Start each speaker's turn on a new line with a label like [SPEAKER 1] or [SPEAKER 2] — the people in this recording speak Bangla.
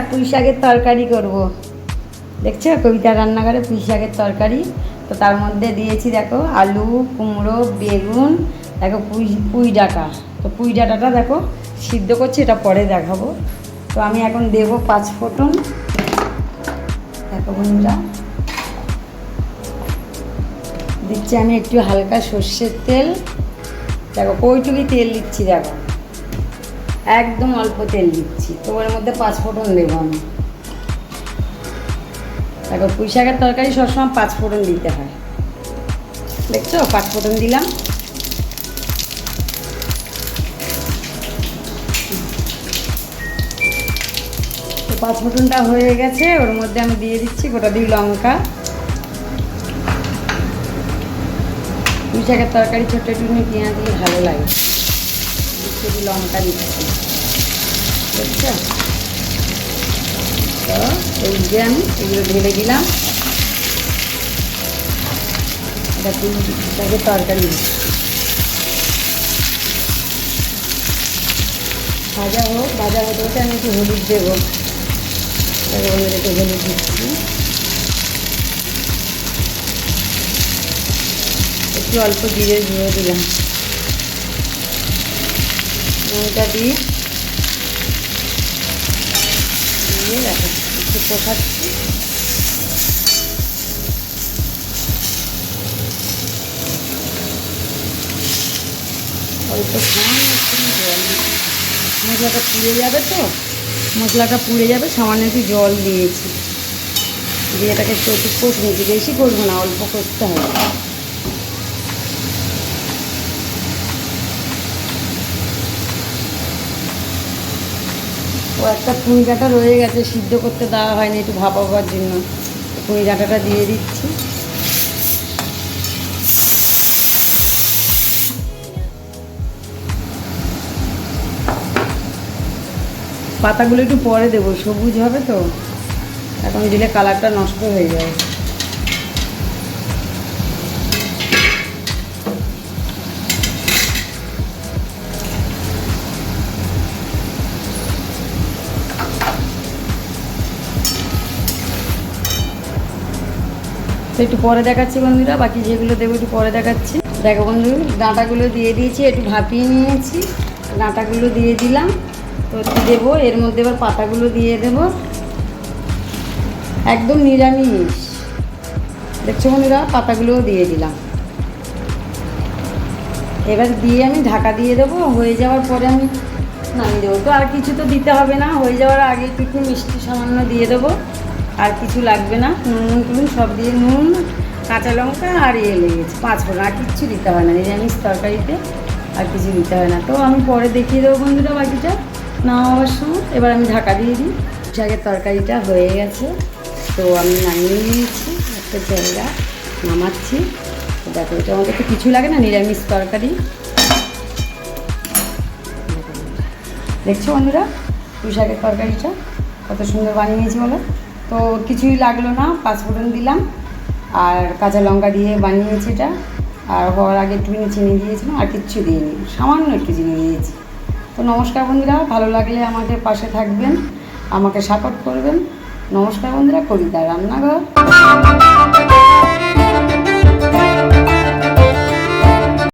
[SPEAKER 1] পুঁই শাকের তরকারি করব। দেখছো কবিতার রান্নাঘরে পুঁই শাকের তরকারি। তো তার মধ্যে দিয়েছি দেখো আলু, কুমড়ো, বেগুন, দেখো পুঁই ডাঁটা। তো পুঁই ডাঁটাটা দেখো সিদ্ধ করছি, এটা পরে দেখাবো। তো আমি এখন দেবো 5 ফোঁটন। দেখো বন্ধুরা, দিচ্ছি আমি একটু হালকা সর্ষের তেল। দেখো কইটুকি তেল দিচ্ছি, দেখো একদম অল্প তেল দিচ্ছি। তো ওর মধ্যে 5 ফোঁটন দেবো আমি। দেখো পুঁই শাকের তরকারি সবসময় 5 ফোঁটন দিতে হয়। দেখছো 5 ফোঁটন দিলাম। তো 5 ফোঁটনটা হয়ে গেছে, ওর মধ্যে আমি দিয়ে দিচ্ছি গোটা 2 লঙ্কা। পুঁই শাকের তরকারি ছোট্ট একটু পেঁয়াজ দিয়ে ভালো লাগে। একটু লঙ্কা দিচ্ছি, বুঝছো? তো এই যে আমি এগুলো ঢেলে দিলাম। এটা পুঁই শাকের তরকারি ভাজা হোক, ভাজা হতে হতে আমি একটু হলুদ দেবো। একটু হলুদ দিচ্ছি, একটু অল্প জিরে গুঁড়ো দিলাম। নুনটা দিয়ে রাখো, একটু কষাচ্ছি। অল্প সামান্য একটু জল দিচ্ছি, মশলাটা পুড়ে যাবে। তো মশলাটা পুড়ে যাবে, সামান্য একটু জল দিয়েছি, দিয়ে এটাকে একটু কষে নিয়েছি। বেশি করবো না, অল্প করতে হবে। ও একটা পুঁই ডাঁটা রয়ে গেছে, সিদ্ধ করতে দেওয়া হয়নি, একটু ভাপাবার জন্য পুঁই ডাঁটাটা দিয়ে দিচ্ছি। পাতাগুলো একটু পরে দেবো, সবুজ হবে তো, এখন দিলে কালারটা নষ্ট হয়ে যায়। তো একটু পরে দেখাচ্ছি বন্ধুরা, বাকি যেগুলো দেবো একটু পরে দেখাচ্ছি। দেখো বন্ধু, ডাঁটাগুলো দিয়ে দিয়েছি, একটু ভাপিয়ে নিয়েছি, ডাঁটাগুলো দিয়ে দিলাম। তো দেবো এর মধ্যে এবার পাতাগুলো দিয়ে দেবো, একদম নিরামিষ। দেখছো বন্ধুরা, পাতাগুলোও দিয়ে দিলাম। এবার দিয়ে আমি ঢাকা দিয়ে দেবো, হয়ে যাওয়ার পরে আমি নামিয়ে দেবো। তো আর কিছু তো দিতে হবে না, হয়ে যাওয়ার আগে একটু মিষ্টি সামান্য দিয়ে দেবো, আর কিছু লাগবে না। নুন সব দিয়ে, নুন, কাঁচা লঙ্কা আর লেগেছে 5 ফোঁড়ন, আর কিচ্ছু দিতে হয় না নিরামিষ তরকারিতে, আর কিছু দিতে হয় না। তো আমি পরে দেখিয়ে দেবো বন্ধুরা বাকিটা নামাবার সময়। এবার আমি ঢাকা দিয়ে দিই। শাকের তরকারিটা হয়ে গেছে, তো আমি নামিয়ে নিয়েছি একটা জায়গা, নামাচ্ছি। তো দেখো এটা আমাদের তো কিছু লাগে না, নিরামিষ তরকারি। দেখছো বন্ধুরা পুঁই শাকের তরকারিটা কত সুন্দর বানিয়েছি বলো। তো কিছুই লাগলো না, 5 ফোঁড়ন দিলাম আর কাঁচা লঙ্কা দিয়ে বানিয়েছি এটা। আর হওয়ার আগে একটুখানি চিনি দিয়েছিলাম, আর কিচ্ছু দিইনি, সামান্য একটু চিনি দিয়েছি। তো নমস্কার বন্ধুরা, ভালো লাগলে আমাকে পাশে থাকবেন, আমাকে সাপোর্ট করবেন। নমস্কার বন্ধুরা, কবিতার রান্নাঘর।